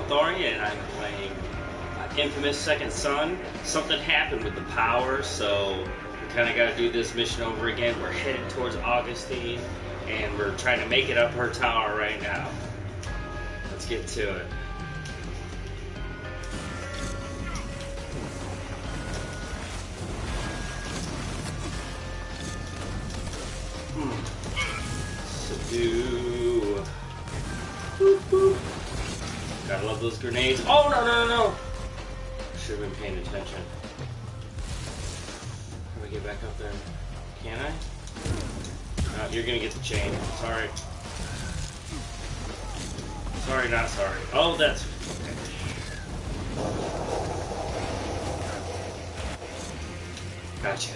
Authorian, and I'm playing Infamous Second Son. Something happened with the power, so we kind of got to do this mission over again. We're headed towards Augustine, and we're trying to make it up her tower right now. Let's get to it. Subdue. Boop, boop. Gotta love those grenades. Oh, no, no, no, no! Should have been paying attention. How do I get back up there? Can I? No, you're gonna get the chain. Sorry. Sorry, not sorry. Oh, that's... okay. Gotcha.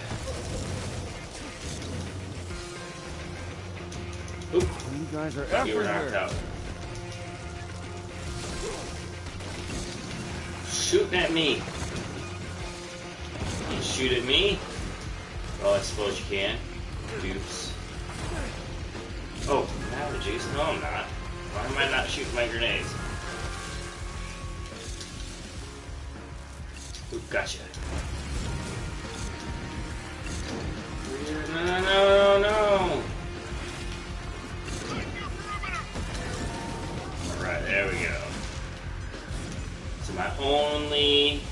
Oop. You guys are You were knocked out. Shooting at me. You shoot at me? Well, I suppose you can. Dupes. Oh, allergies. No, I'm not. Why am I not shooting my grenades? Oop, gotcha. No, no, no, no! Alright, there we go. So my only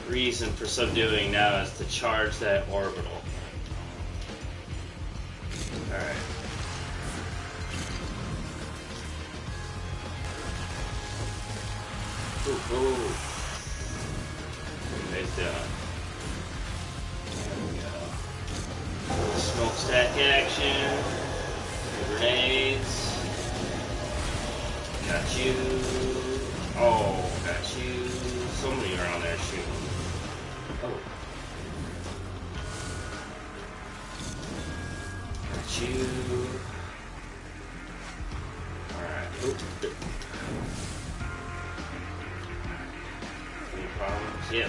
reason for subduing now is to charge that orbital. Alright. Ooh, ooh. Nice done. There we go. Smokestack action. Grenades. Got you. Oh, got you. So many around there shooting. Oh. Got you. Alright. Oop. Any problems? Yeah,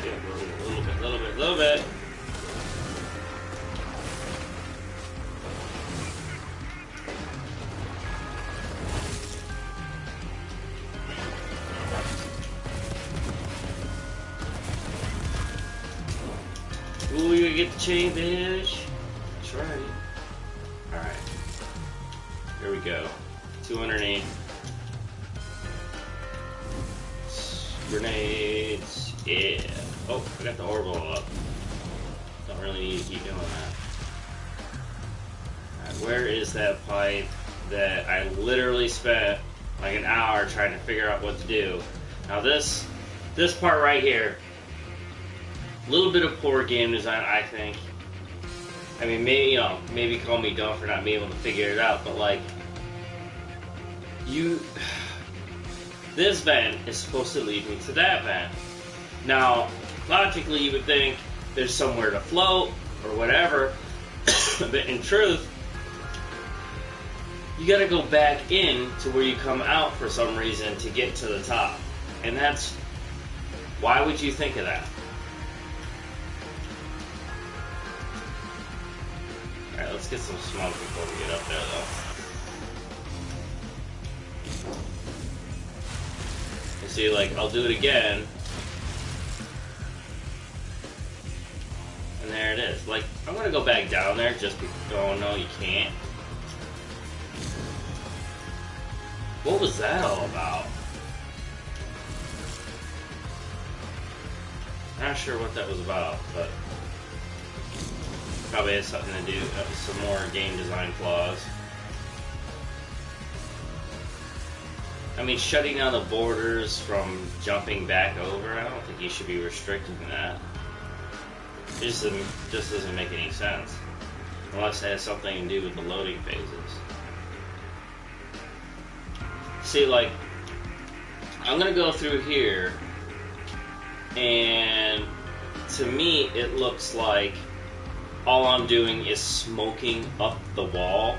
a little bit. Ooh, you gonna get the chain, bitch. That's right. Alright. Here we go. 208. Grenades. Yeah. Oh, I got the orbital up. Don't really need to keep doing that. Alright, where is that pipe that I literally spent like an hour trying to figure out what to do? Now this part right here, a little bit of poor game design, I think. I mean, maybe, maybe call me dumb for not being able to figure it out, but like, this vent is supposed to lead me to that vent. Now, logically, you would think there's somewhere to float or whatever, but in truth, you gotta go back in to where you come out for some reason to get to the top. And that's, why would you think of that? Alright, let's get some smoke before we get up there, though. You see, like, I'll do it again. And there it is. Like, I'm gonna go back down there just because, oh no, you can't. What was that all about? Not sure what that was about, but probably has something to do with some more game design flaws. I mean, shutting down the borders from jumping back over, I don't think you should be restricting that. It just doesn't make any sense. Unless it has something to do with the loading phases. See, like, I'm gonna go through here, and to me, it looks like all I'm doing is smoking up the wall.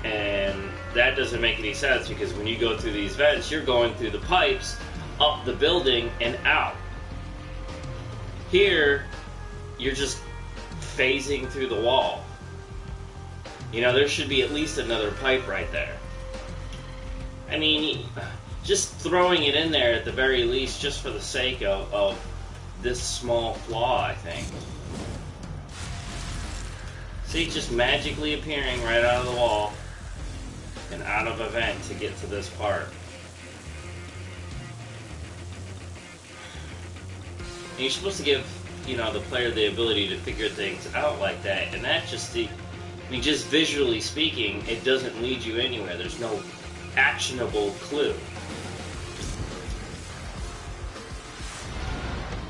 And that doesn't make any sense because when you go through these vents, you're going through the pipes, up the building, and out. Here, you're just phasing through the wall. You know, there should be at least another pipe right there. I mean, just throwing it in there at the very least, just for the sake of this small flaw, I think. See, just magically appearing right out of the wall and out of a vent to get to this part. And you're supposed to give, you know, the player the ability to figure things out like that, and that just I mean, just visually speaking, it doesn't lead you anywhere. There's no actionable clue.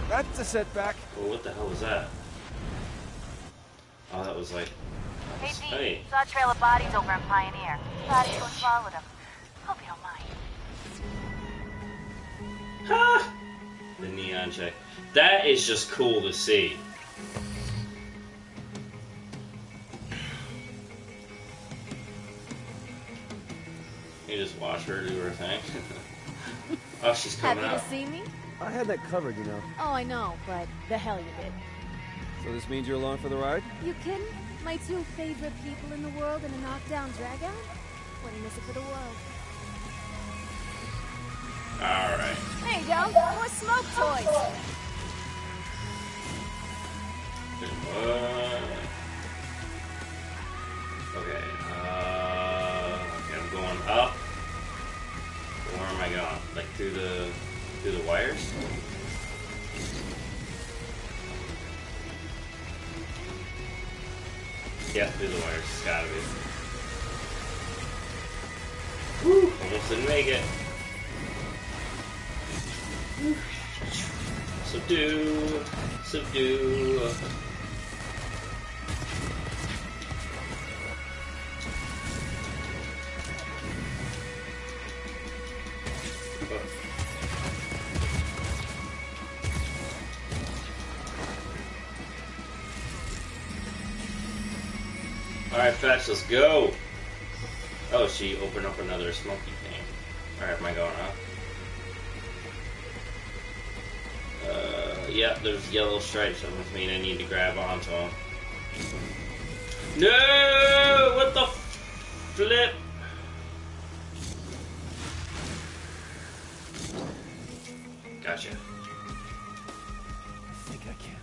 That's a setback. Well, what the hell was that? Oh, that was like... Hey, saw a trail of bodies over in Pioneer. Thought you followed them. Hope you don't mind. Ha! The neon check. That is just cool to see. You just watch her do her thing. Oh, she's coming Happy out. to see me? I had that covered, you know. Oh, I know, but the hell you did. So this means you're along for the ride? You kidding? My two favorite people in the world in a knockdown dragout? Wouldn't miss it for the world. Alright. There you go. More smoke toys. Okay, I'm going up. Where am I going? Like through the wires? Yeah, through the wires. It's gotta be. Woo! Almost didn't make it. Subdue. Subdue. Alright, Fetch, let's go! Oh, she opened up another smoky thing. Alright, am I going up? Yeah, there's yellow stripes on with me and I need to grab onto them. No! What the flip? Gotcha. I think I can.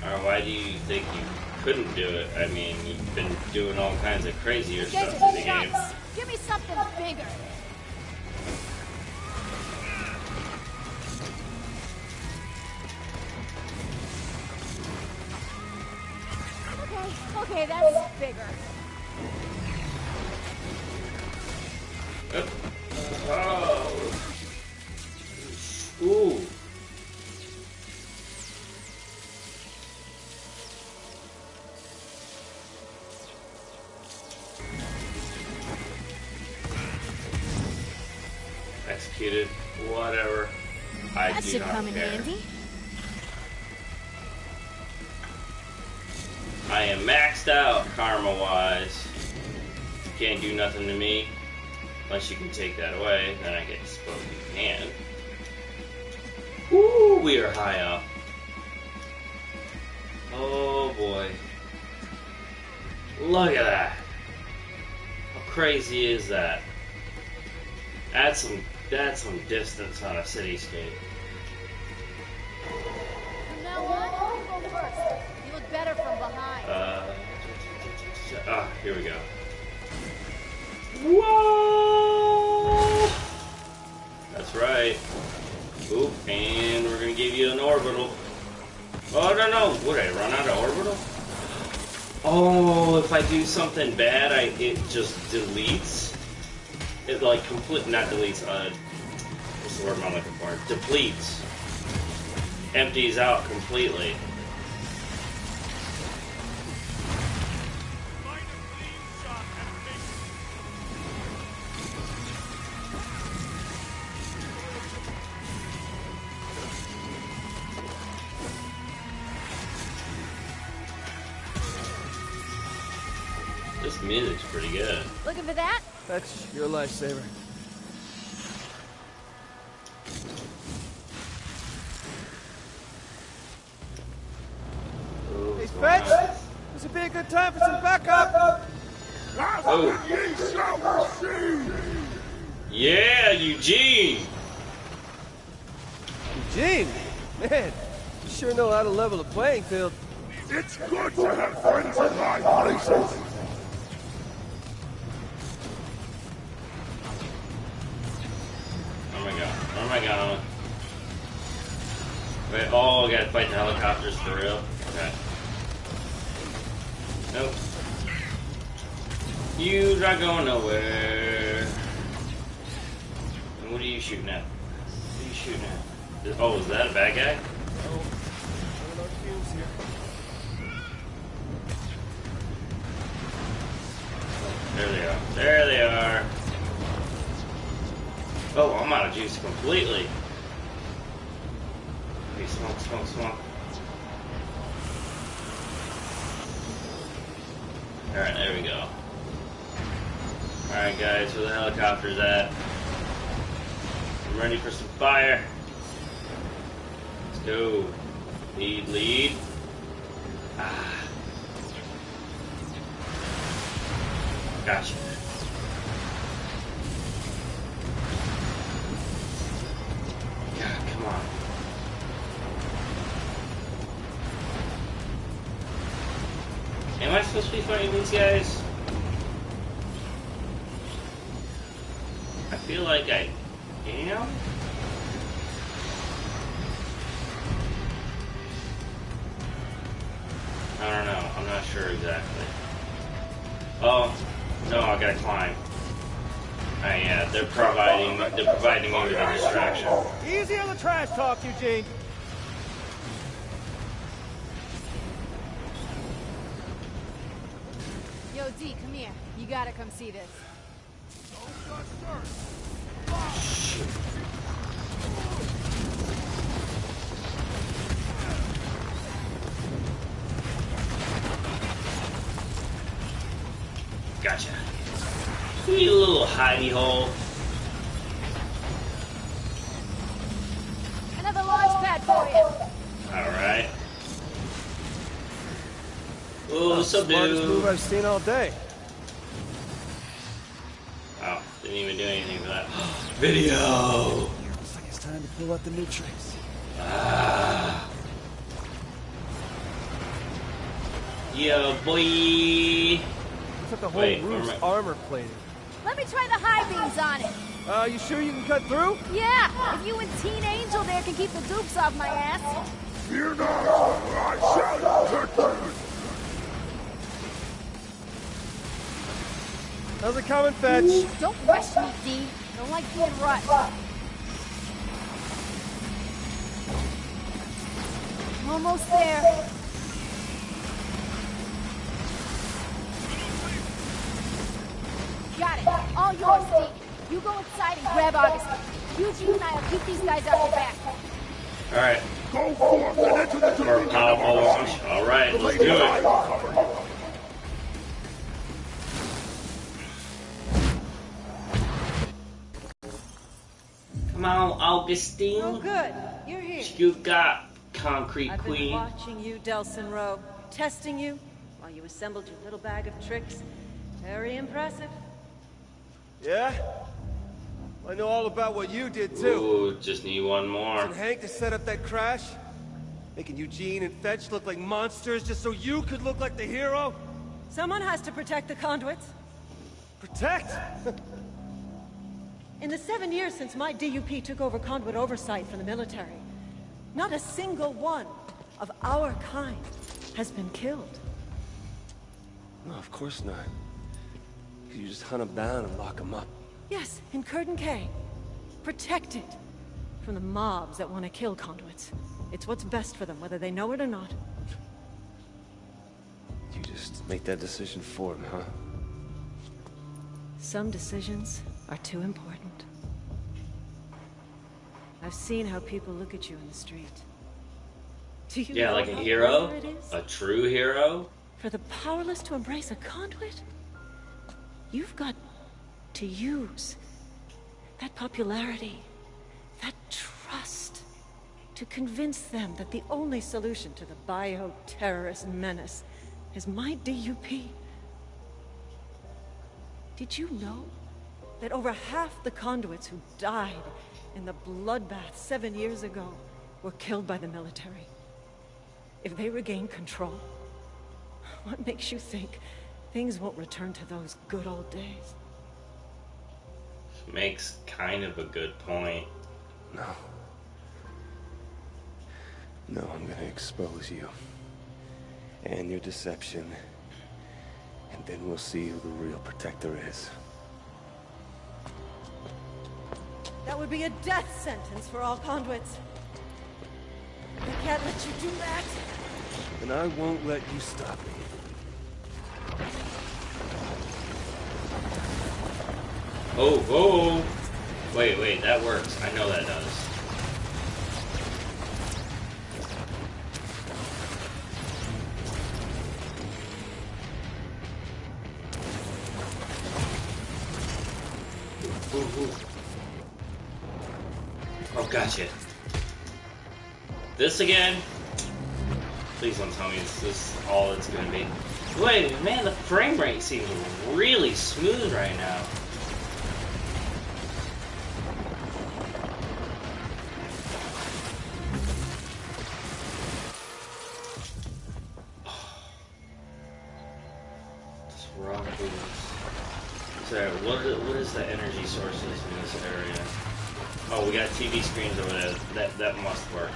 Alright, why do you think you couldn't do it? I mean, you've been doing all kinds of crazier You stuff guys in are the too game. nuts. Give me something bigger. Okay, that's bigger. Oh. Ooh. Executed. Whatever. I That do should not come in care. handy. I am maxed out karma-wise. You can't do nothing to me. Unless you can take that away, then I suppose you can. Woo, we are high up. Oh boy. Look at that. How crazy is that? That's some distance on a cityscape. From now on, you go first. You look better from behind. Here we go. Whoa! That's right. Oop, and we're gonna give you an orbital. Oh, no. Would I run out of orbital? Oh, if I do something bad, it just deletes. It like not deletes, what's the word I'm looking for? Depletes. Empties out completely. This music's pretty good. Looking for that? That's your lifesaver. Fetch! This would be a good time for some backup! Oh. Yeah, Eugene! Eugene! Man, you sure know how to level the playing field. It's good to have friends in high places. Oh my god. Oh my god. Wait, oh, I gotta fight the helicopters for real? Okay. Nope. You're not going nowhere. And what are you shooting at? What are you shooting at? Oh, is that a bad guy? Oh, one of our fumes here. There they are. There they are. Oh, I'm out of juice completely. Okay, smoke, smoke, smoke. Alright, there we go. Alright guys, where the helicopter's at? I'm ready for some fire. Let's go. Lead, lead. Ah. Gotcha. God, come on. Am I supposed to be fighting these guys? I feel like I am. I don't know. I'm not sure exactly. Oh, no, I gotta climb. Yeah, they're providing me with a distraction. Easy on the trash talk, Eugene. Yo, D, come here. You gotta come see this. Gotcha. You little hidey hole. Another launch pad for you. Alright. Oh, what's up, Smartest move dude? I've seen all day. Oh, didn't even do anything for that. Video! Looks like it's time to pull out the new tricks. Ah. Yeah, boy. Looks like the whole Wait, roof's where am armor plated. Let me try the high beams on it. You sure you can cut through? Yeah, if you and Teen Angel there can keep the dupes off my ass. Fear not, I shall protect you. How's it coming, Fetch? Don't rush me, D. Don't like being rushed. I'm almost there. Got it. All yours, D. You go inside and grab Augustine. Eugene and I'll keep these guys off your back. Alright. Go forth and enter the Or powerful launch. Alright, let's do it. Come on, Augustine. Oh, good. You're here. You got concrete I've been queen. watching you, Delson Rowe, testing you while you assembled your little bag of tricks. Very impressive. Yeah? I know all about what you did, too. Ooh, just need one more. And Hank to set up that crash? Making Eugene and Fetch look like monsters just so you could look like the hero? Someone has to protect the conduits. Protect? In the 7 years since my DUP took over conduit oversight from the military, not a single one of our kind has been killed. No, of course not. You just hunt them down and lock them up. Yes, in Curtin K. Protected from the mobs that want to kill conduits. It's what's best for them, whether they know it or not. You just make that decision for them, huh? Some decisions are too important. I've seen how people look at you in the street. Do you Yeah, know like a how hero? rare it is A true hero? for the powerless to embrace a conduit? You've got to use that popularity, that trust, To convince them that the only solution to the bio-terrorist menace is my DUP. Did you know that over half the conduits who died in the bloodbath 7 years ago were killed by the military? If they regain control, what makes you think things won't return to those good old days? Makes kind of a good point. No. No, I'm gonna expose you. And your deception. And then we'll see who the real protector is. That would be a death sentence for all conduits. I can't let you do that. And I won't let you stop me. Oh, oh! Wait, that works. I know that does. Ooh. Oh, gotcha. This again? Please don't tell me this is all it's gonna be. Wait, man, the frame rate seems really smooth right now. This rock is... So, what is the energy sources in this area? Oh, we got TV screens over there. That must work.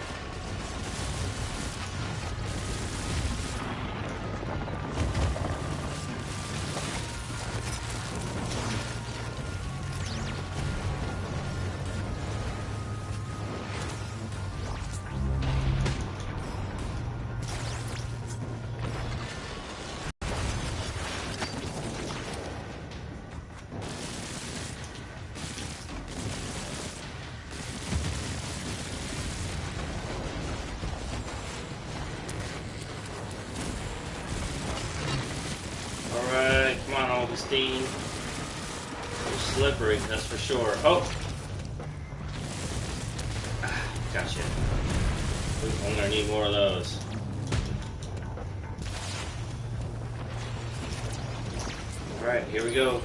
Alright, come on, Augustine. You're slippery, that's for sure. Oh! Gotcha. I'm gonna need more of those. Alright, here we go.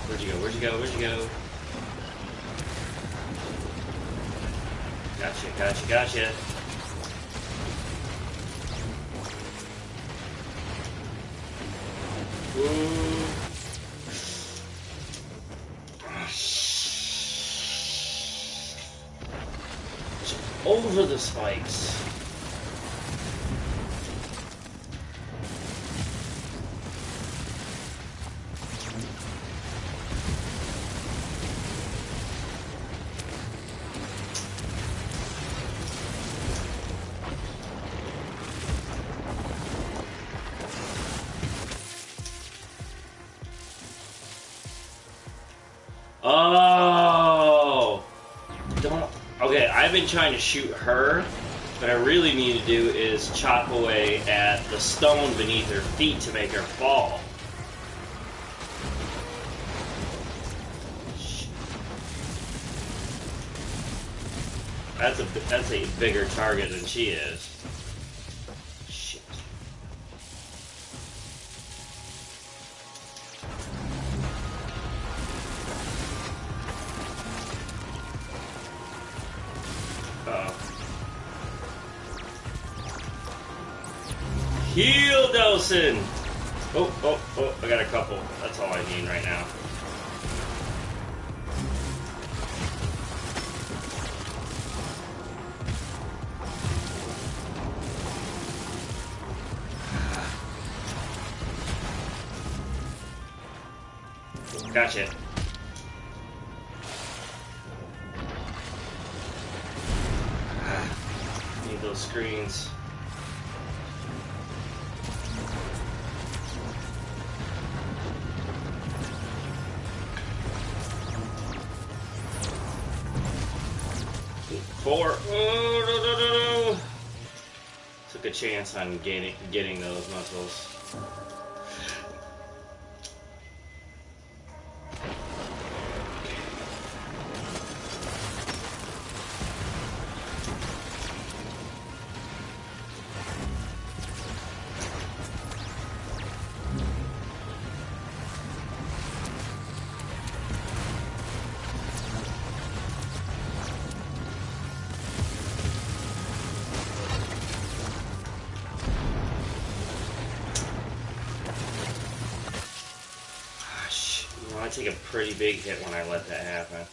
Where'd you go? Where'd you go? Where'd you go? Gotcha. Ooh. Over the spikes. Oh! Okay, I've been trying to shoot her. What I really need to do is chop away at the stone beneath her feet to make her fall. That's a bigger target than she is. Shit. Heal, Delson! Oh, I got a couple. That's all I need right now. Gotcha. Need those screens. Four. Oh, no. Took a chance on getting those muscles. I take a pretty big hit when I let that happen.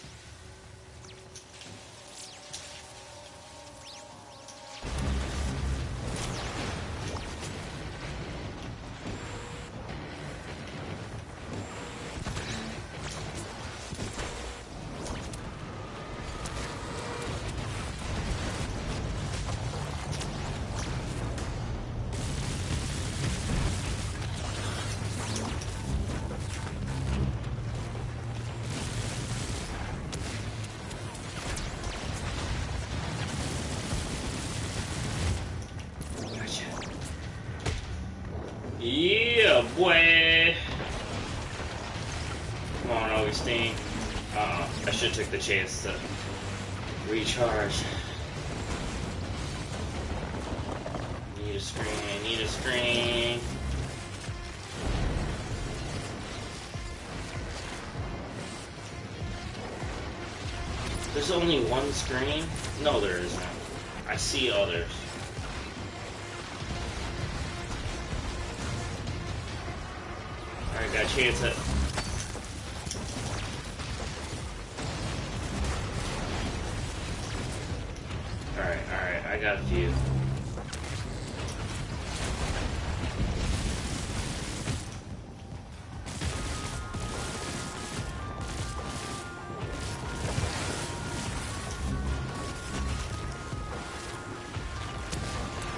Yeah, boy! Come on, Augustine. I should have took the chance to recharge. Need a screen, I need a screen. There's only one screen? No, there isn't. I see others. Alright, got a chance at... Alright, I got a few.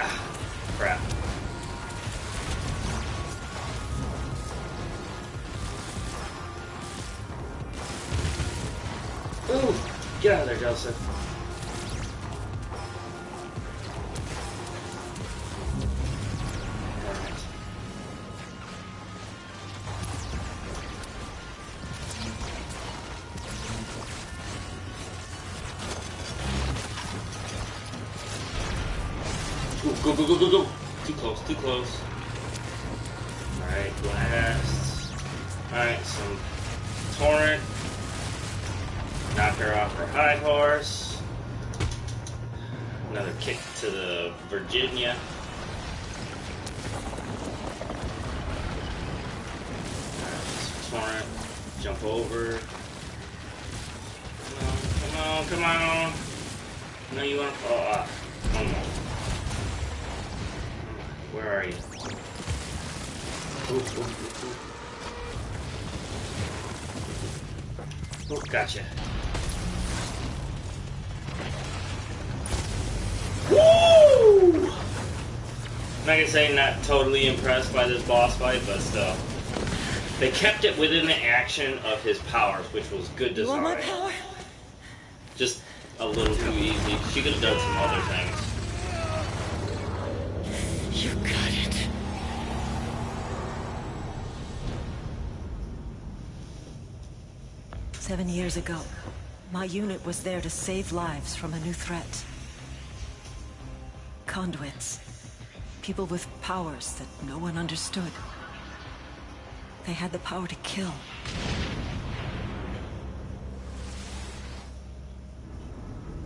Ah, crap. Ooh, get out of there, Joseph. Go, go, go, go, go. Too close, too close. Alright, blast. Alright, some torrent. Knock her off her high horse. Another kick to the Virginia. Torrent. Jump over. Come on, come on, come on. No, you want to. Oh, one more. Where are you? Ooh, ooh, ooh, ooh. Oh, gotcha. Woo! I'm not gonna say not totally impressed by this boss fight, but still. They kept it within the action of his powers, which was good design. You want my power? Just a little too easy. She could have done some other things. You got it. "7 years ago, my unit was there to save lives from a new threat. Conduits. People with powers that no one understood. They had the power to kill.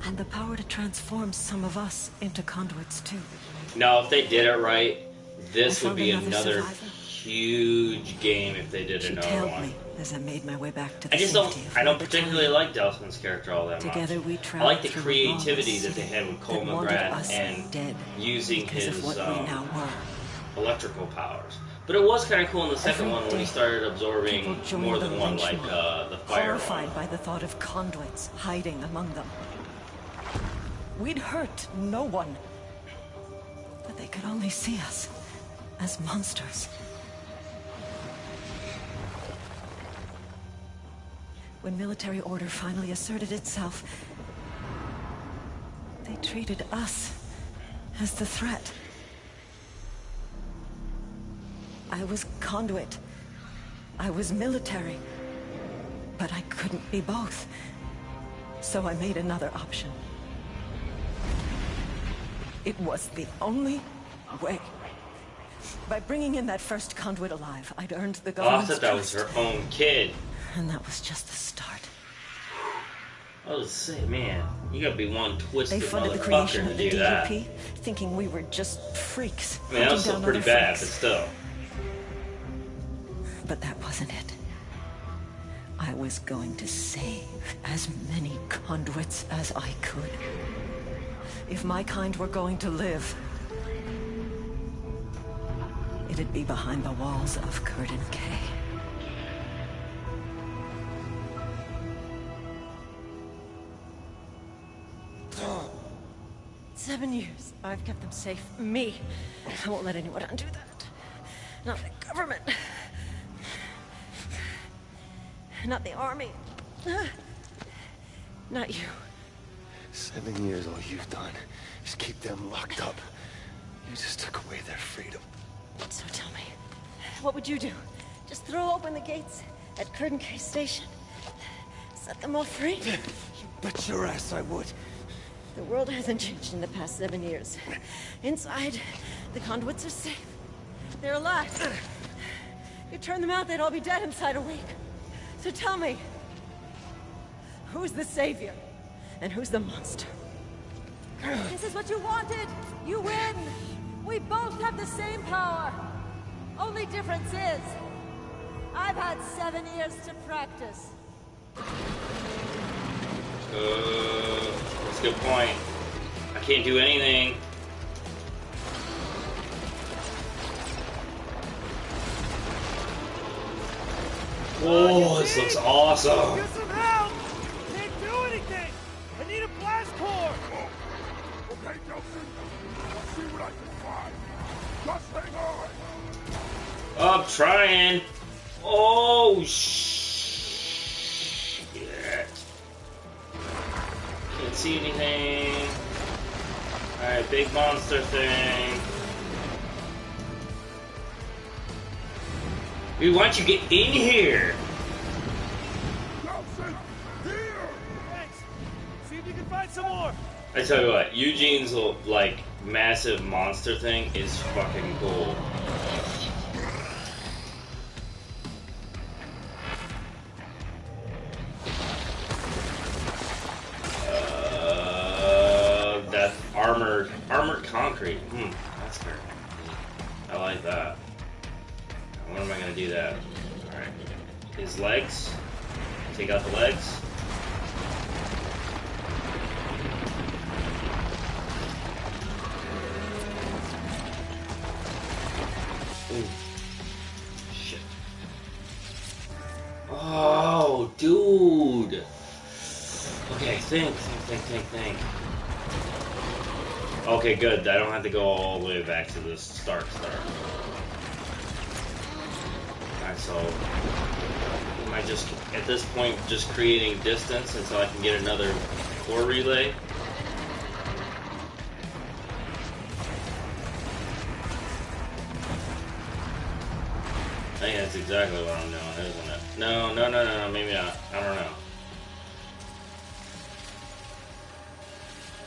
And the power to transform some of us into conduits, too. Now, if they did it right, this I would be found another survivor. huge game if they did She another tailed one. me as I made my way back to the I just safety of I my don't particularly battalion. like Delsman's character all that much. Together we I traveled like the through a creativity lawless that they city had with Cole that wanted McGrath us and dead using because his of what we now were. electrical powers. But it was kind of cool in the second Every one when he day, started People absorbing joined more the than one, lynch like mob, the fire horrified one. by the thought of conduits hiding among them. We'd hurt no one, but they could only see us as monsters. When military order finally asserted itself, they treated us as the threat. I was conduit. I was military. But I couldn't be both. So I made another option. It was the only way. By bringing in that first conduit alive, I'd earned the Oh, I government's thought that was trust. her own kid. And that was just the start. I was saying, man, you gotta be one They twisted funded the motherfucker creation to of the do that. DUP, thinking we were just freaks. I mean, that was hunting still down pretty other bad, but freaks. still. But that wasn't it. I was going to save as many conduits as I could. If my kind were going to live, it'd be behind the walls of Curtin K. 7 years, I've kept them safe. Me. I won't let anyone undo that. Not the government. Not the army. Not you. 7 years, all you've done is keep them locked up. You just took away their freedom. So tell me, what would you do? Just throw open the gates at Curtin K Station? Set them all free? You bet your ass I would. The world hasn't changed in the past 7 years. Inside, the conduits are safe. They're alive. You turn them out, they'd all be dead inside a week. So tell me, who's the savior? And who's the monster? This is what you wanted! You win! We both have the same power! Only difference is, I've had 7 years to practice. That's a good point. I can't do anything. Whoa, this looks awesome. Get some help! Can't do anything! I need a blast core! Okay, Nelson. I'll see what I can find. Just hang on! I'm trying. Oh, shit. Can't see anything. Alright, big monster thing. Dude, why don't you get in here? Nelson! Here! Thanks. See if you can find some more. I tell you what, Eugene's like massive monster thing is fucking cool. That armored concrete. That's very neat. I like that. When am I gonna do that? Alright. His legs. Take out the legs. Ooh. Shit. Oh, dude. Okay, think. Okay, good. I don't have to go all the way back to the start. Alright, so am I just, at this point, just creating distance until I can get another core relay? I think that's exactly what I'm doing, isn't it? No, maybe not. I don't know.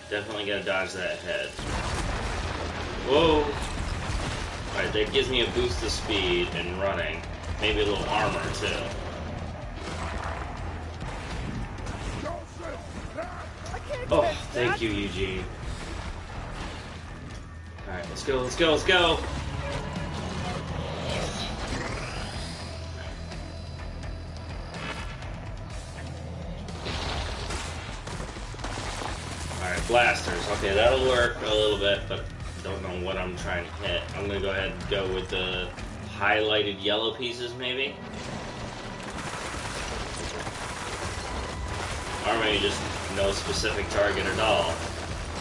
Definitely gotta dodge that head. Whoa! Alright, that gives me a boost of speed and running. Maybe a little armor, too. Oh, thank you, Eugene. Alright, let's go! Alright, blasters. Okay, that'll work a little bit, but don't know what I'm trying to hit. I'm gonna go ahead and go with the highlighted yellow pieces, maybe? Or maybe just no specific target at all.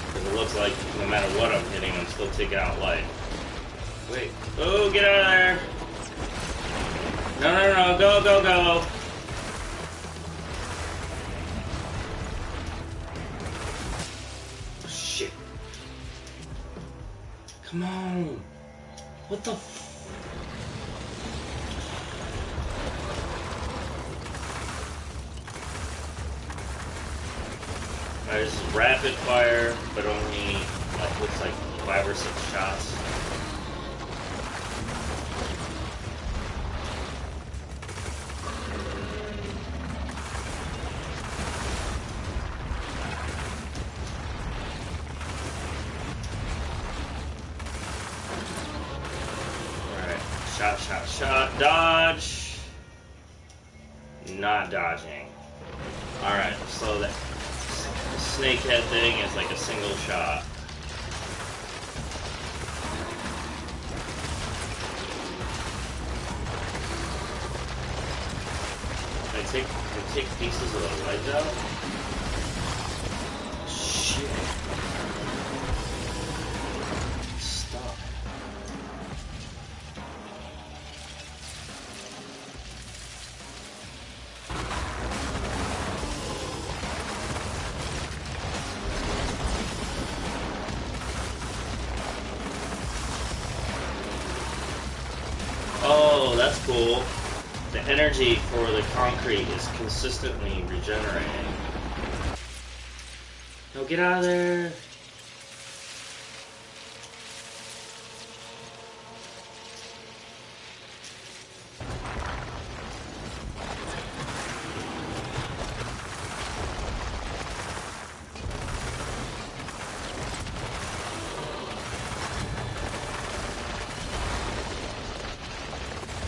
Because it looks like no matter what I'm hitting, I'm still taking out life. Wait. Oh, get out of there! No, go! Shit. Come on! What the f... There's rapid fire, but only, like, looks like 5 or 6 shots. Alright, shot, dodge. not dodging. Alright, so that snakehead thing is like a single shot. Can I take pieces of the legs out? Shit. Stop. Oh, that's cool. The energy for the concrete is consistently regenerating. No, get out of there!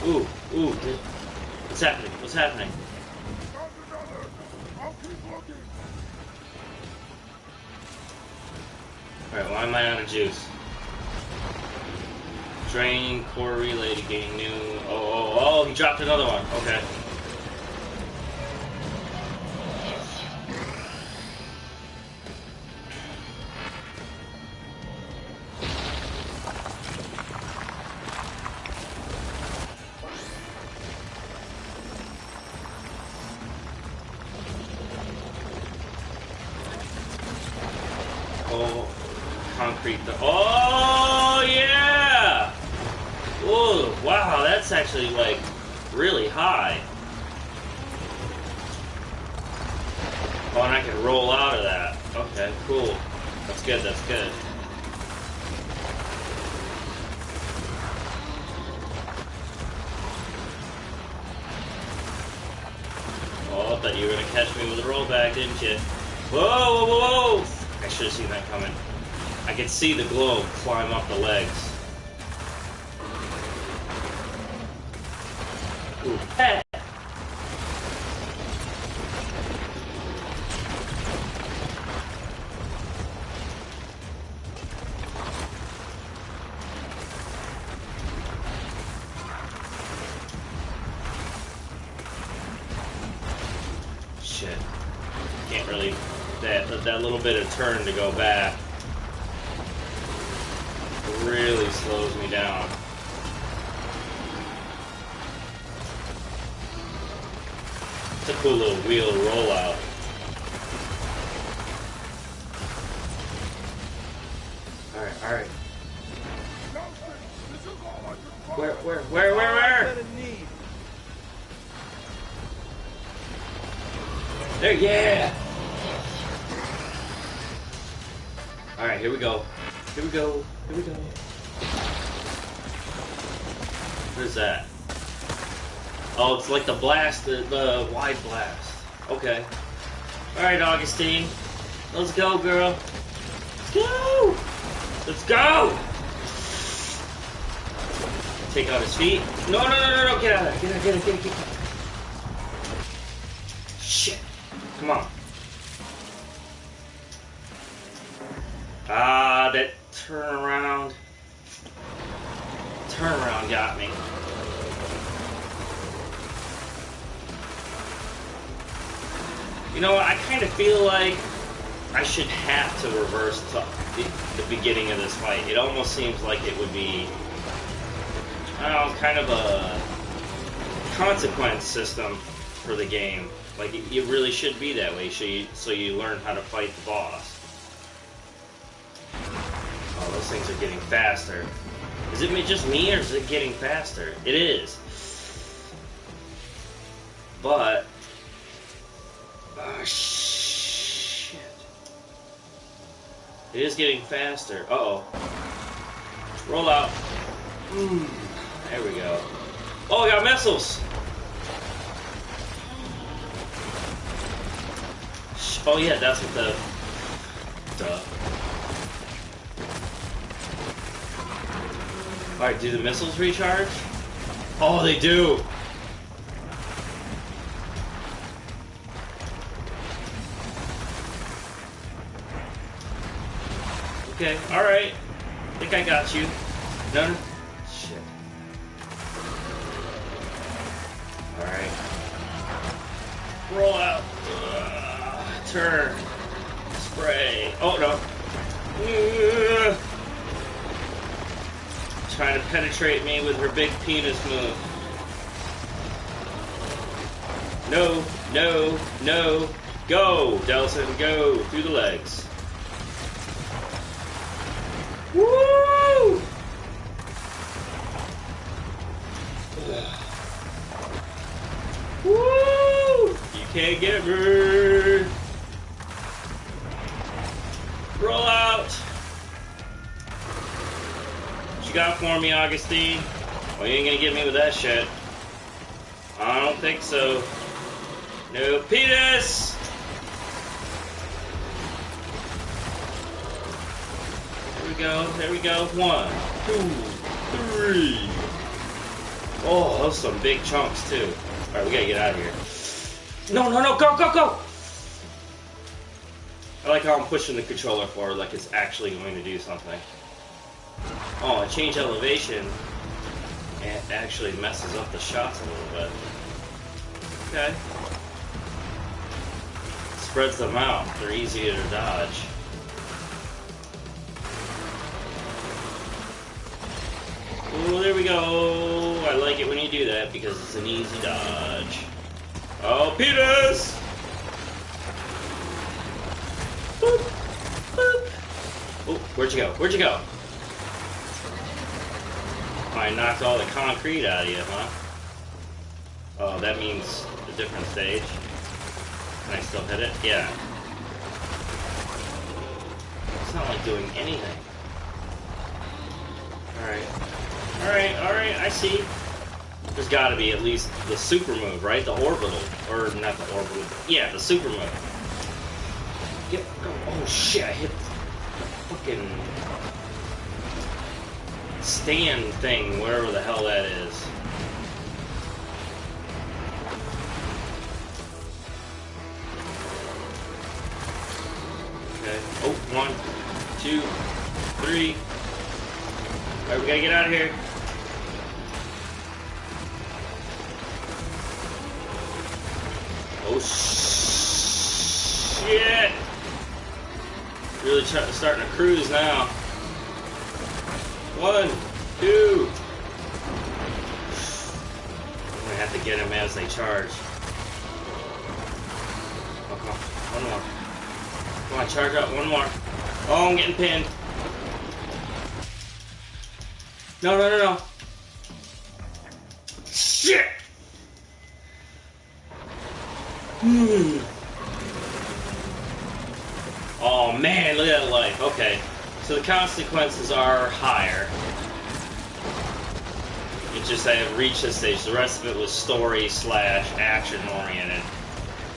Ooh, ooh, what's happening? What's happening? Alright, why am I out of juice? Drain core relay to gain new... Oh, he dropped another one. Okay. Oh, concrete. Oh, yeah! Whoa, wow, that's actually, like, really high. Oh, and I can roll out of that. Okay, cool. That's good, that's good. Oh, I thought you were gonna catch me with a rollback, didn't you? Whoa, whoa, whoa, whoa! I should have seen that coming. I could see the globe climb up the legs. Ooh. Hey. Shit. Can't really... That little bit of turn to go back really slows me down. It's a cool little wheel rollout. Alright. Where? There, yeah! Alright, here we go. What is that? Oh, it's like the blast, the wide blast. Okay. Alright, Augustine. Let's go, girl. Let's go! Take out his feet. No, get out of there. Get out. Shit. Come on. Ah, that turnaround got me. You know what, I kind of feel like I should have to reverse the beginning of this fight. It almost seems like it would be, I don't know, kind of a consequence system for the game. Like, it really should be that way, so you learn how to fight the boss. Oh, those things are getting faster. Is it just me, or is it getting faster? It is. But... oh, shit. It is getting faster. Uh-oh. Roll out. There we go. Oh, I got missiles! Oh yeah, that's what the... duh. Alright, do the missiles recharge? Oh, they do! Okay, alright. I think I got you. No, no. Shit. Alright. Roll out. Turn. Spray. Oh, no. Trying to penetrate me with her big penis move. No, no, no. Go, Delson, go. Through the legs. Woo! Woo! You can't get me. Roll out. What you got for me, Augustine? Well, you ain't gonna get me with that shit. I don't think so. No penis! There we go, there we go. 1, 2, 3. Oh, those are some big chunks, too. Alright, we gotta get out of here. No, no, no, go, go, go! I like how I'm pushing the controller forward like it's actually going to do something. Oh, I change elevation. And it actually messes up the shots a little bit. Okay. Spreads them out. They're easier to dodge. Oh, there we go. I like it when you do that because it's an easy dodge. Oh, penis! Boop, boop. Oh, where'd you go? Where'd you go? I knocked all the concrete out of you, huh? Oh, that means a different stage. Can I still hit it? Yeah. It's not like doing anything. Alright. Alright, alright, I see. There's gotta be at least the super move, right? The orbital. Or not the orbital. Yeah, the super move. Get, go. Oh shit, I hit the fucking stand thing, wherever the hell that is. Okay. Oh, 1, 2, 3. Alright, we gotta get out of here. Oh, shit! Really starting to cruise now. 1, 2. I'm gonna have to get them as they charge. Oh, come on. One more. Come on, charge up. One more. Oh, I'm getting pinned. No, no, no, no. Shit! Oh, man, look at that life. Okay. So the consequences are higher. It's just I have reached this stage. The rest of it was story / action oriented.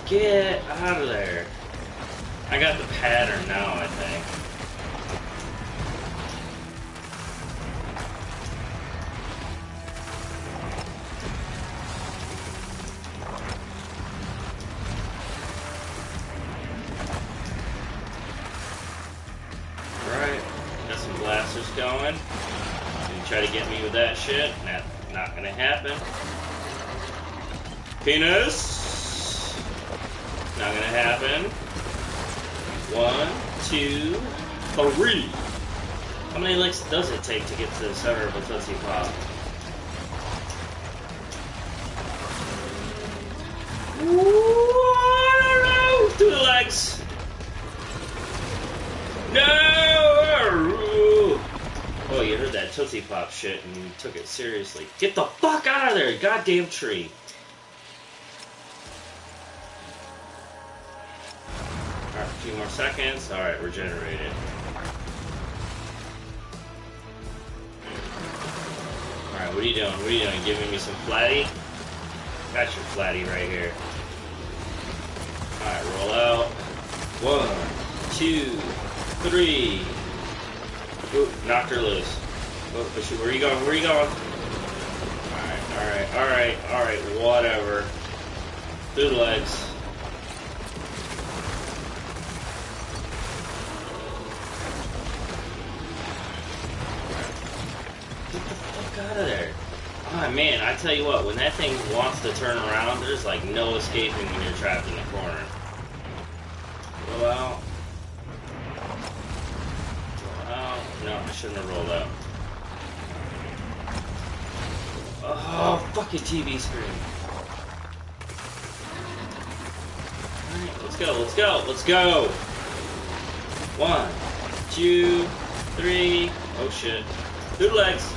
Get out of there. I got the pattern now, I think. Alright, got some blasters going. You try to get me with that shit. Not gonna happen. Penis! Not gonna happen. 1, 2, 3. How many licks does it take to get to the center of a Tootsie Pop? Whoa, through the legs. No! Oh, you heard that Tootsie Pop shit and you took it seriously. Get the fuck out of there, you goddamn tree. Alright, a few more seconds. Alright, regenerated. Alright, what are you doing? What are you doing? Giving me some flatty? Got your flatty right here. Alright, roll out. 1, 2, 3. Ooh, knocked her loose. Oh, where are you going? Where are you going? Alright, whatever. Through the legs. fuck out of there. Oh man, I tell you what, when that thing wants to turn around, there's like no escaping when you're trapped in the corner. Roll out. Roll out. No, I shouldn't have rolled out. Oh, fucking TV screen. Alright, let's go, let's go, let's go! 1, 2, 3. Oh shit. Through the legs.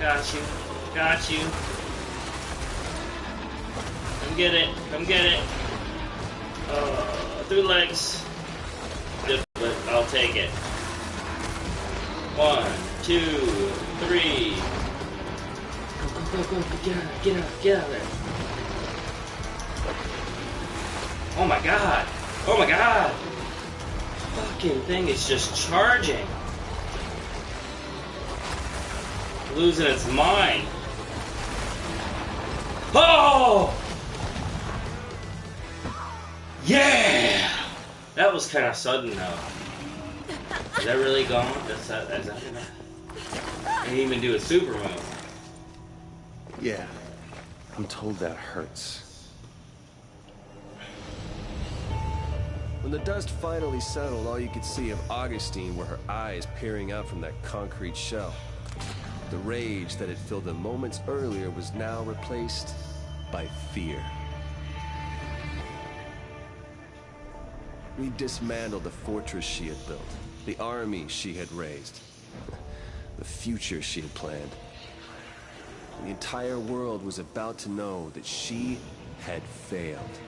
Got you. Got you. Come get it. Come get it. Through legs. But I'll take it. 1, 2, 3. Go, go, go, go. Get out, get out, get out of there. Oh my god. Oh my god. Fucking thing is just charging. Losing its mind. Oh! Yeah! That was kind of sudden though. Is that really gone? Is that enough? I didn't even do a super move. Yeah. I'm told that hurts. When the dust finally settled, all you could see of Augustine were her eyes peering out from that concrete shell. The rage that had filled them moments earlier was now replaced by fear. We dismantled the fortress she had built, the army she had raised, the future she had planned. The entire world was about to know that she had failed.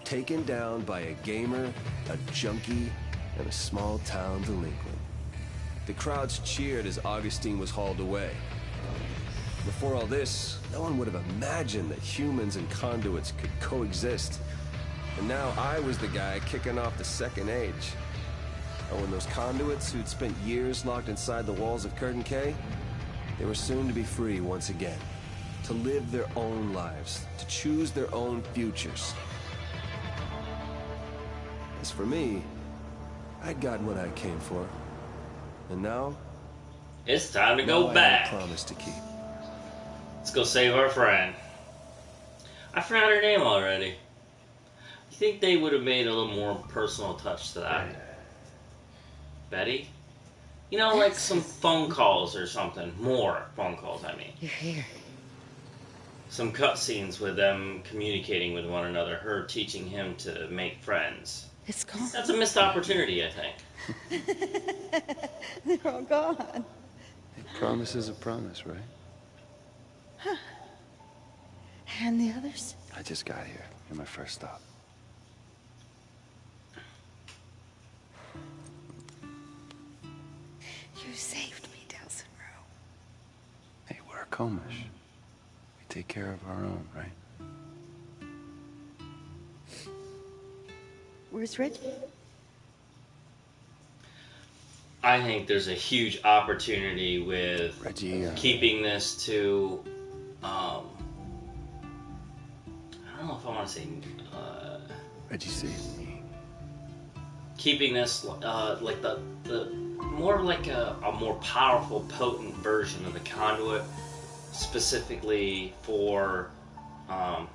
Taken down by a gamer, a junkie, and a small-town delinquent. The crowds cheered as Augustine was hauled away. Before all this, no one would have imagined that humans and conduits could coexist. And now I was the guy kicking off the second age. Oh, and those conduits who'd spent years locked inside the walls of Curtain K, they were soon to be free once again. To live their own lives, to choose their own futures. As for me, I'd gotten what I came for. And now? It's time to go back. I have a promise to keep. Let's go save our friend. I forgot her name already. You think they would have made a little more personal touch to that? Betty? You know, like some phone calls or something. More phone calls, I mean. You're here. Some cutscenes with them communicating with one another. Her teaching him to make friends. It's gone. That's a missed opportunity, I think. They're all gone. A promise is a promise, right? Huh. And the others? I just got here. You're my first stop. You saved me, Delsin Rowe. Hey, we're a Comish. We take care of our own, right? Where's Reggie? I think there's a huge opportunity with Reggie, keeping this to, I don't know if I want to say, Reggie saved me. keeping this like the more like a more powerful, potent version of the conduit, specifically for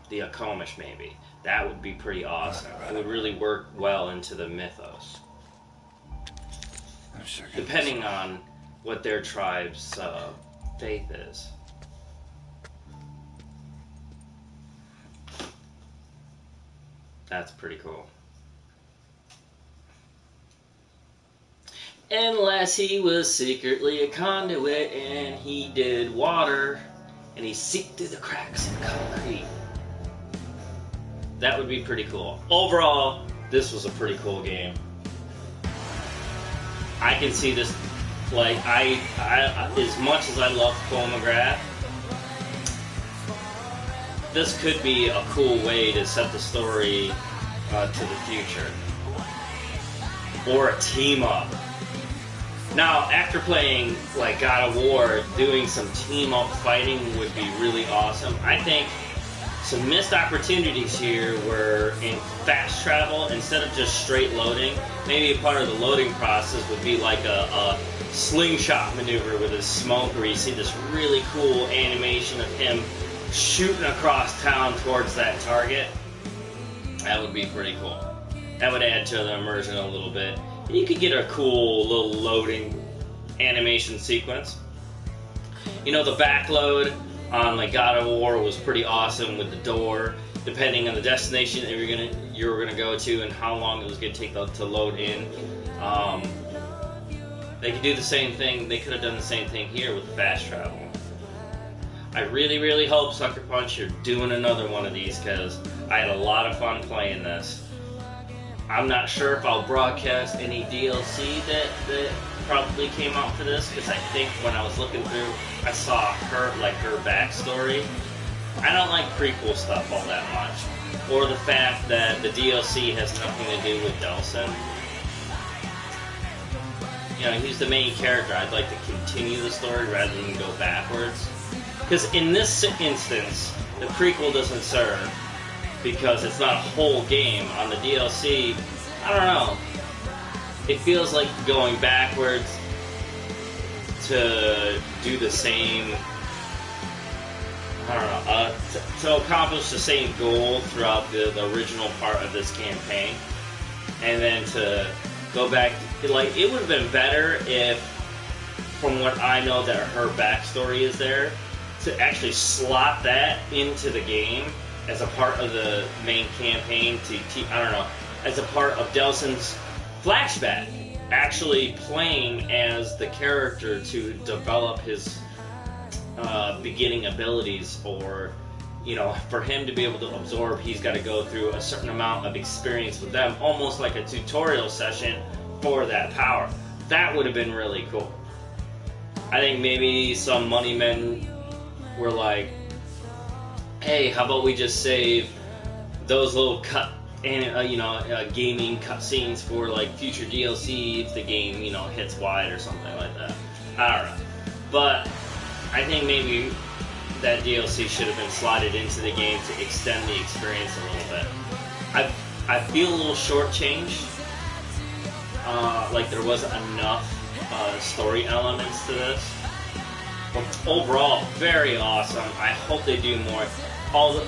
the Akomish, maybe. That would be pretty awesome. It would really work well into the mythos. I'm sure. Depending on what their tribe's faith is. That's pretty cool. Unless he was secretly a conduit and he did water and he seeped through the cracks in concrete. That would be pretty cool. Overall, this was a pretty cool game. I can see this, like, I as much as I love Chronograph, this could be a cool way to set the story to the future. Or a team up. Now, after playing, like, God of War, doing some team up fighting would be really awesome. I think some missed opportunities here where in fast travel, instead of just straight loading, maybe a part of the loading process would be like a slingshot maneuver with his smoke, where you see this really cool animation of him shooting across town towards that target. That would be pretty cool. That would add to the immersion a little bit. And you could get a cool little loading animation sequence. You know, the backload on like God of War was pretty awesome with the door, depending on the destination that you were gonna go to and how long it was gonna take to load in. They could do the same thing. They could have done the same thing here with the fast travel. I really, really hope, Sucker Punch, you're doing another one of these, because I had a lot of fun playing this. I'm not sure if I'll broadcast any DLC that probably came out for this, because I think when I was looking through, I saw her backstory. I don't like prequel stuff all that much, or the fact that the DLC has nothing to do with Delsin. You know, he's the main character. I'd like to continue the story rather than go backwards. Because in this instance, the prequel doesn't serve, because it's not a whole game. On the DLC, I don't know. It feels like going backwards to do the same, I don't know, to accomplish the same goal throughout the original part of this campaign. And then to go back, like, it would have been better if, from what I know that her backstory is there, to actually slot that into the game as a part of the main campaign, I don't know, as a part of Delsin's flashback, actually playing as the character to develop his beginning abilities, or, you know, for him to be able to absorb, he's got to go through a certain amount of experience with them, almost like a tutorial session for that power. That would have been really cool. I think maybe some money men were like, hey, how about we just save those little gaming cutscenes for like future DLC if the game, you know, hits wide or something like that. I don't know. But I think maybe that DLC should have been slotted into the game to extend the experience a little bit. I feel a little shortchanged. Like there wasn't enough story elements to this. But overall, very awesome. I hope they do more. All the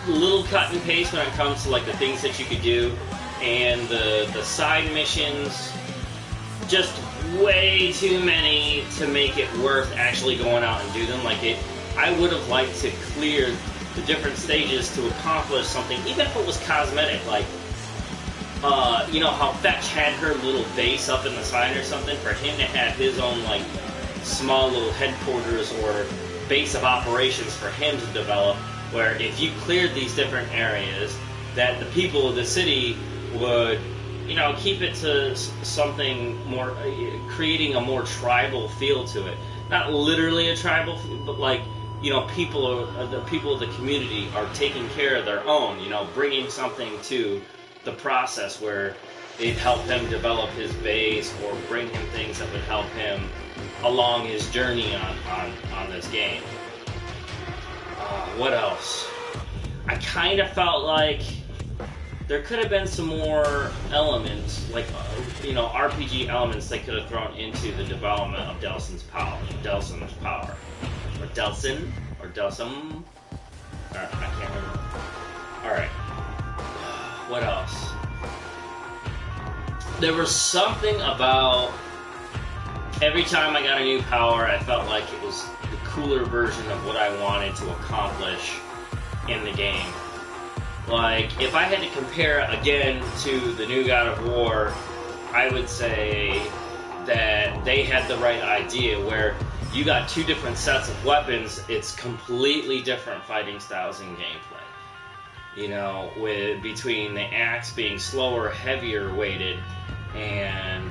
little cut and paste when it comes to like the things that you could do, and the side missions, just way too many to make it worth actually going out and do them. Like I would have liked to clear the different stages to accomplish something, even if it was cosmetic. Like, you know how Fetch had her little base up in the side or something? For him to have his own like small little headquarters or base of operations for him to develop, where if you cleared these different areas, that the people of the city would, you know, keep it to something more, creating a more tribal feel to it. Not literally a tribal feel, but like, you know, the people of the community are taking care of their own, you know, bringing something to the process where they'd help him develop his base or bring him things that would help him along his journey on this game. What else? I kind of felt like there could have been some more elements, like, you know, RPG elements they could have thrown into the development of Delsin's power. Or Delsin? Or Delsum? I can't remember. Alright. What else? There was something about every time I got a new power, I felt like it was the cooler version of what I wanted to accomplish in the game. Like, if I had to compare again to the new God of War, I would say that they had the right idea, where you got two different sets of weapons, it's completely different fighting styles and gameplay. You know, between the axe being slower, heavier weighted, and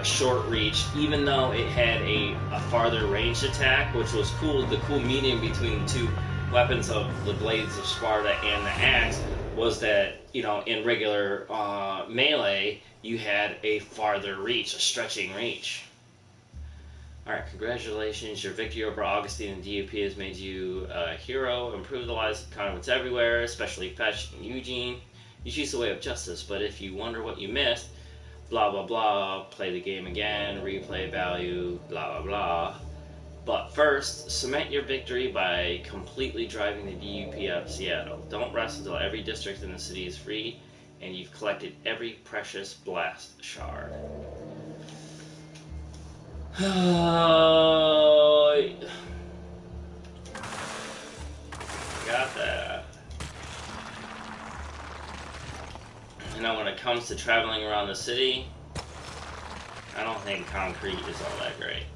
short reach, even though it had a farther ranged attack, which was cool. The cool medium between the two weapons of the Blades of Sparta and the axe was that, you know, in regular melee, you had a farther reach, a stretching reach. Alright, congratulations. Your victory over Augustine and DUP has made you a hero, improved the lives of convicts everywhere, especially Fetch and Eugene. You choose the way of justice, but if you wonder what you missed, blah blah blah, play the game again, replay value, blah blah blah. But first, cement your victory by completely driving the DUP out of Seattle. Don't rest until every district in the city is free, and you've collected every precious blast shard. Got that. And now when it comes to traveling around the city, I don't think concrete is all that great.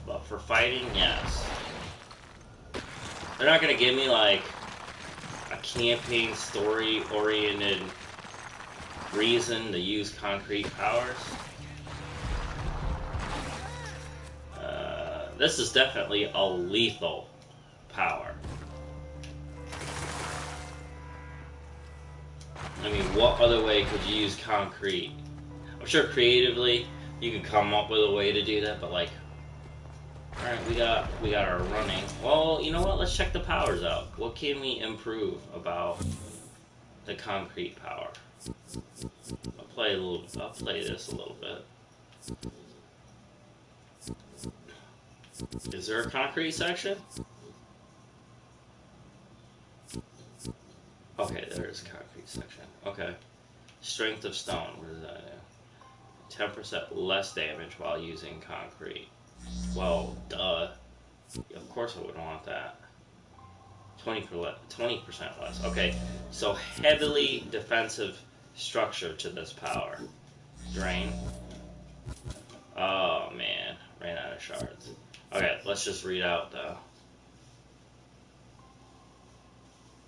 But for fighting, yes. They're not gonna give me like a campaign story-oriented reason to use concrete powers. This is definitely a lethal power. I mean, what other way could you use concrete? I'm sure creatively you could come up with a way to do that, but like, alright, we got our running. Well, you know what? Let's check the powers out. What can we improve about the concrete power? I'll play this a little bit. Is there a concrete section? Okay, there is a concrete section. Okay. Strength of stone. What does that do? 10% less damage while using concrete. Well, duh. Of course I would want that. 20% less. Okay, so heavily defensive structure to this power. Drain. Oh man, ran out of shards. Okay, let's just read out though.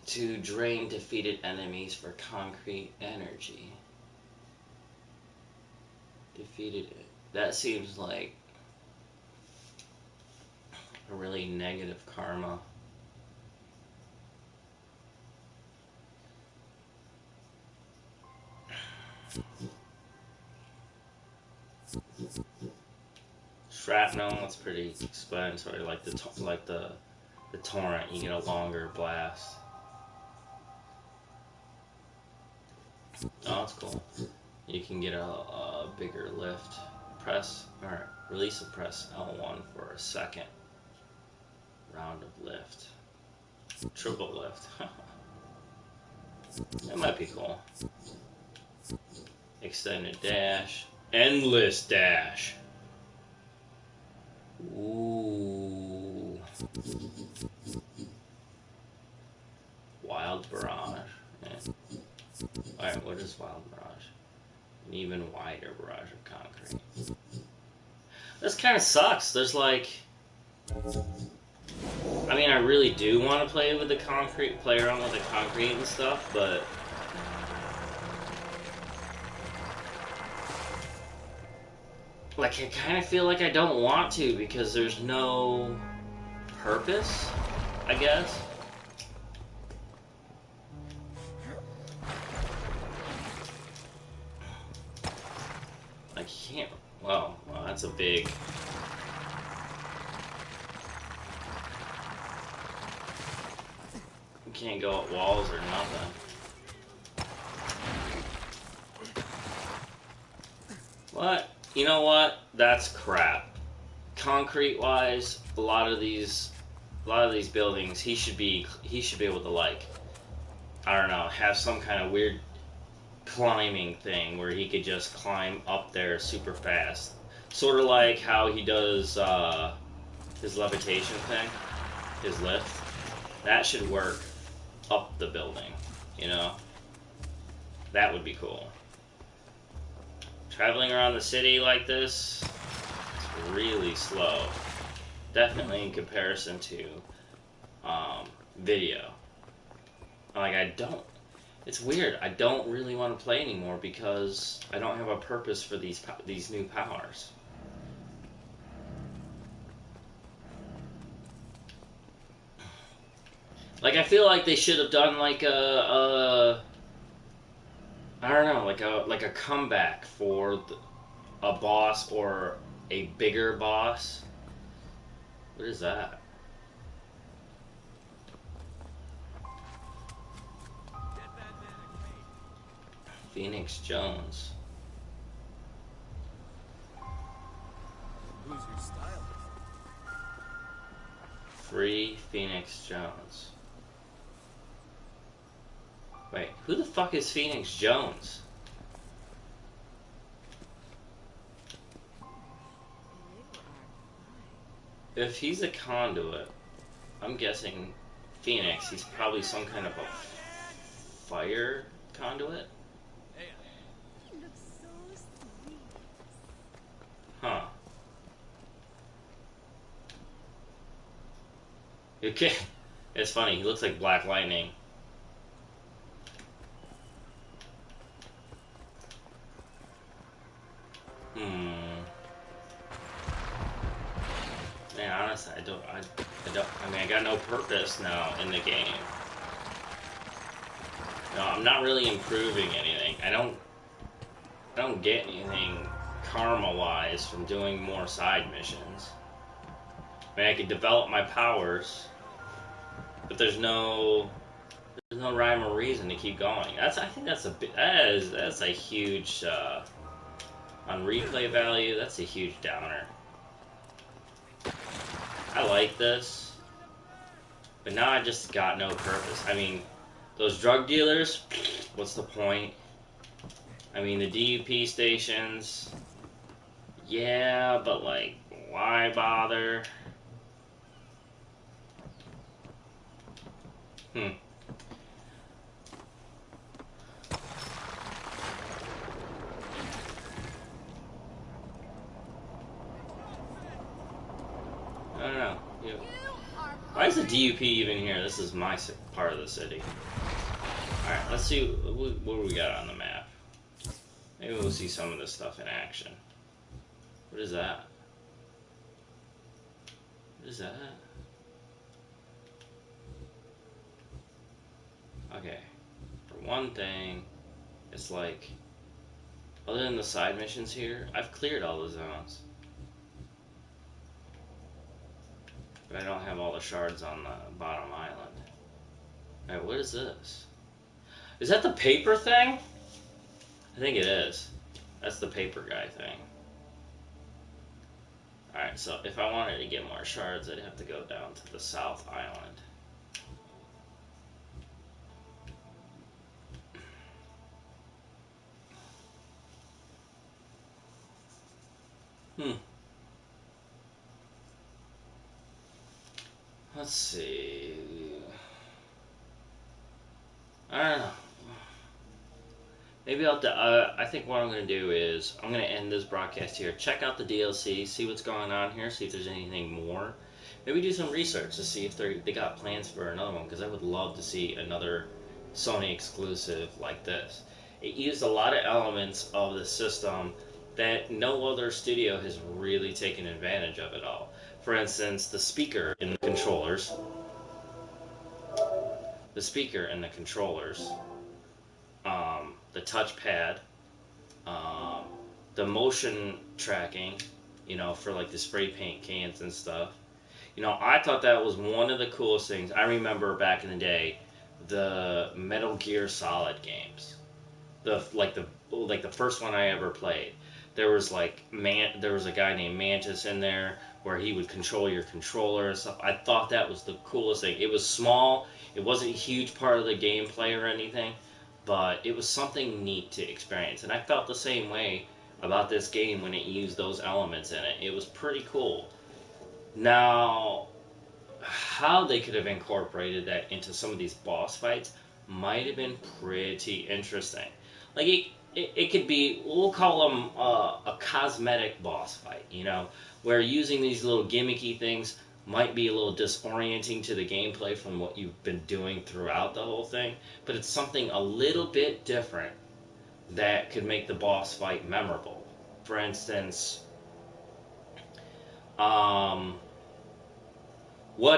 To drain defeated enemies for concrete energy. Defeated it. That seems like a really negative karma. Shrapnel, that's pretty explanatory. Like the torrent, you get a longer blast. Oh, that's cool. You can get a bigger lift. Press, or release and press L1 for a second round of lift. Triple lift. That might be cool. Extended dash. Endless dash. Ooh. Wild barrage. Yeah. Alright, what is wild barrage? An even wider barrage of concrete. This kind of sucks. There's like... I mean, I really do want to play with the concrete, play around with the concrete and stuff, but... like, I kind of feel like I don't want to because there's no purpose, I guess. I can't... well, that's a big... you can't go up walls or nothing. What? You know what? That's crap. Concrete-wise, a lot of these buildings, he should be able to, like, I don't know, have some kind of weird climbing thing where he could just climb up there super fast. Sort of like how he does his levitation thing, his lift. That should work up the building, you know? That would be cool. Traveling around the city like this, it's really slow. Definitely in comparison to video. Like, it's weird. I don't really want to play anymore because I don't have a purpose for these new powers. Like, I feel like they should have done like I don't know, like a comeback for a boss or a bigger boss What is that? Phoenix Jones. Who's your stylist? Free Phoenix Jones. Wait, who the fuck is Phoenix Jones? If he's a conduit, I'm guessing Phoenix, he's probably some kind of a fire conduit? Huh. Okay. It's funny, he looks like Black Lightning. Man, honestly, I mean, I got no purpose now in the game. No, I'm not really improving anything. I don't get anything karma-wise from doing more side missions. I mean, I could develop my powers, but there's no rhyme or reason to keep going. I think that's a huge on replay value. That's a huge downer. I like this, but now I just got no purpose. I mean, those drug dealers, what's the point? I mean, the DUP stations, yeah, but like, why bother? I don't know. Yeah. Why is the DUP even here? This is my part of the city. Alright, let's see what do we got on the map. Maybe we'll see some of this stuff in action. What is that? What is that? Okay. For one thing, it's like, other than the side missions here, I've cleared all the zones. But I don't have all the shards on the bottom island. Alright, what is this? Is that the paper thing? I think it is. That's the paper guy thing. Alright, so if I wanted to get more shards, I'd have to go down to the South Island. Let's see. I don't know. Maybe I think what I'm going to do is I'm going to end this broadcast here. Check out the DLC, see what's going on here, see if there's anything more. Maybe do some research to see if they got plans for another one, because I would love to see another Sony exclusive like this. It used a lot of elements of the system that no other studio has really taken advantage of at all. For instance, the speaker in the controllers. The touchpad, the motion tracking, you know, for like the spray paint cans and stuff. You know, I thought that was one of the coolest things. I remember back in the day, the Metal Gear Solid games, the first one I ever played. There was a guy named Mantis in there where he would control your controller and stuff. I thought that was the coolest thing. It was small. It wasn't a huge part of the gameplay or anything, but it was something neat to experience. And I felt the same way about this game when it used those elements in it. It was pretty cool. Now, how they could have incorporated that into some of these boss fights might have been pretty interesting. Like, it could be, we'll call them a cosmetic boss fight, you know, where using these little gimmicky things might be a little disorienting to the gameplay from what you've been doing throughout the whole thing, but it's something a little bit different that could make the boss fight memorable. For instance, what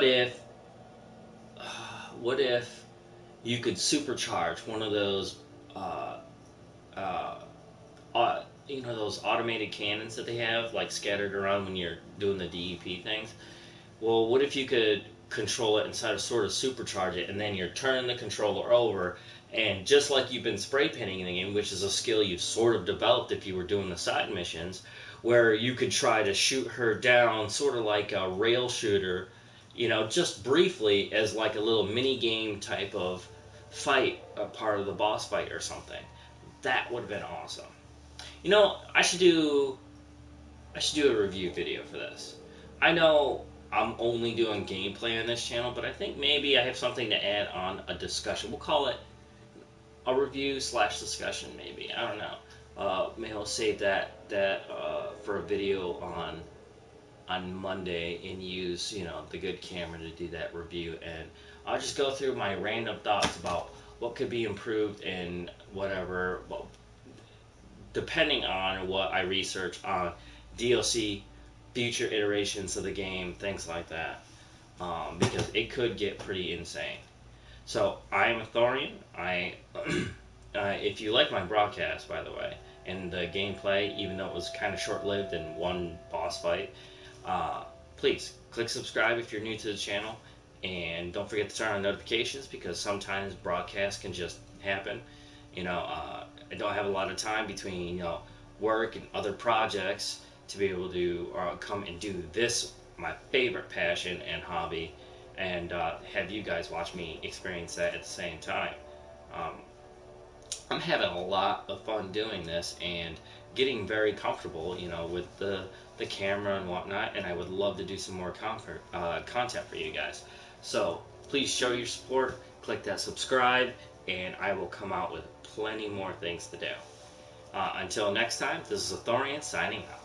if you could supercharge one of those those automated cannons that they have, like, scattered around when you're doing the DEP things. Well, what if you could control it inside of sort of supercharge it, and then you're turning the controller over, and just like you've been spray painting in the game, which is a skill you've sort of developed if you were doing the side missions, where you could try to shoot her down sort of like a rail shooter, you know, just briefly as like a little mini game type of fight, a part of the boss fight or something. That would have been awesome. You know, I should do a review video for this. I know I'm only doing gameplay on this channel, but I think maybe I have something to add on a discussion. We'll call it a review / discussion, maybe. I don't know. Maybe I'll save that for a video on Monday and use, you know, the good camera to do that review, and I'll just go through my random thoughts about what could be improved and whatever, well, depending on what I research on DLC, future iterations of the game, things like that, because it could get pretty insane. So I am Authorian. If you like my broadcast, by the way, and the gameplay, even though it was kind of short-lived in one boss fight, please click subscribe if you're new to the channel, and don't forget to turn on notifications, because sometimes broadcasts can just happen. You know, I don't have a lot of time between, you know, work and other projects to be able to come and do this, my favorite passion and hobby, and have you guys watch me experience that at the same time. I'm having a lot of fun doing this and getting very comfortable, you know, with the camera and whatnot, and I would love to do some more content for you guys. So please show your support, click that subscribe, and I will come out with plenty more things to do. Until next time, this is Authorian signing out.